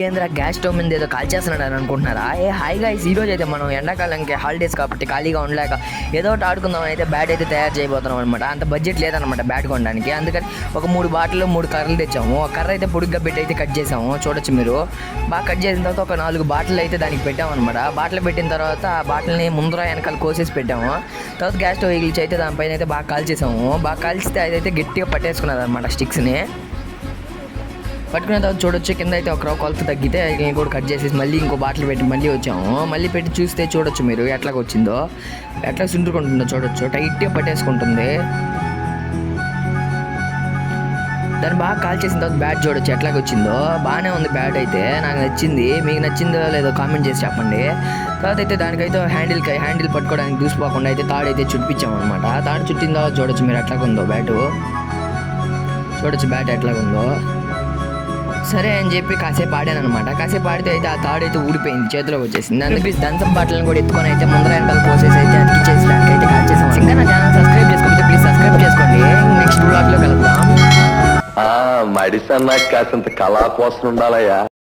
కేంద్ర gas stove మీద ఏదో కాల్ చేస్తున్నాడు అని అనుకుంటున్నారా? హాయ్ గైస్, ఈ రోజు అయితే మనం ఎండాకాలంకి హాలిడేస్ కాబట్టి ఖాళీగా ఉండలేక ఏదో ఒకటి ఆడుకుందాం అయితే బ్యాట్ అయితే తయారు చేయబోతున్నాం అనమాట. అంత బడ్జెట్ లేదనమాట బ్యాట్ కొనడానికి. అందుకని ఒక 3 బాటిల్ 3 కర్రలు తెచ్చాము. ఒక కర్ర అయితే పొడుగ్గా పెట్టి అయితే కట్ చేసాము, చూడొచ్చు మీరు. బాగా కట్ చేసిన తర్వాత ఒక 4 బాటిల్ అయితే దానికి పెట్టాము అనమాట. బాటిల్ పెట్టిన తర్వాత ఆ బాటిల్ని ముందర వెనకాల కోసేసి పెట్టాము. తర్వాత గ్యాస్ స్టవ్ ఎగిల్చి అయితే దానిపైన అయితే బాగా కాల్చేసాము. బాగా కాల్చితే అదైతే గట్టిగా పట్టేసుకున్నది అనమాట స్టిక్స్ని. పట్టుకున్న తర్వాత చూడొచ్చు కింద అయితే ఒక కొలత తగ్గితే నేను కూడా కట్ చేసేసి మళ్ళీ ఇంకో బాటిల్ పెట్టి మళ్ళీ వచ్చాము. మళ్ళీ పెట్టి చూస్తే చూడొచ్చు మీరు ఎట్లాగ వచ్చిందో, ఎట్లా సింటుకుంటుందో చూడొచ్చు. టైట్గా పట్టేసుకుంటుంది. దాన్ని బాగా కాల్ చేసిన తర్వాత బ్యాట్ చూడొచ్చు ఎట్లాగ వచ్చిందో. బాగానే ఉంది బ్యాట్ అయితే, నాకు నచ్చింది. మీకు నచ్చిందో లేదో కామెంట్ చేసి చెప్పండి. తర్వాత అయితే దానికైతే హ్యాండిల్ పట్టుకోవడానికి దూసిపోకుండా అయితే తాడైతే చుట్టించాము అనమాట. తాడు చుట్టిన తర్వాత చూడొచ్చు మీరు ఎట్లాగుందో బ్యాటు. చూడొచ్చు బ్యాట్ ఎట్లాగుందో. సరే అని చెప్పి కాసేపు ఆడాను అనమాట. కాసేపు ఆడితే అయితే ఆ తాడు అయితే ఊడిపోయింది, చేతిలోకి వచ్చేసింది. అందుకే దంతం బాటలను కూడా ఎత్తుకొని అయితే ముందర వెనకాల కోసేసి అయితే అతికిచ్చేసి దానికి అయితే కాల్ చేసాం. ఇంకా నా ఛానల్ సబ్స్క్రైబ్ చేసుకుంటే ప్లీజ్ సబ్స్క్రైబ్ చేసుకోండి. నెక్స్ట్ బ్లాగ్లో కలుద్దాం. మడిసన్నా కాసింత కళా కోసం ఉండాలయ్యా.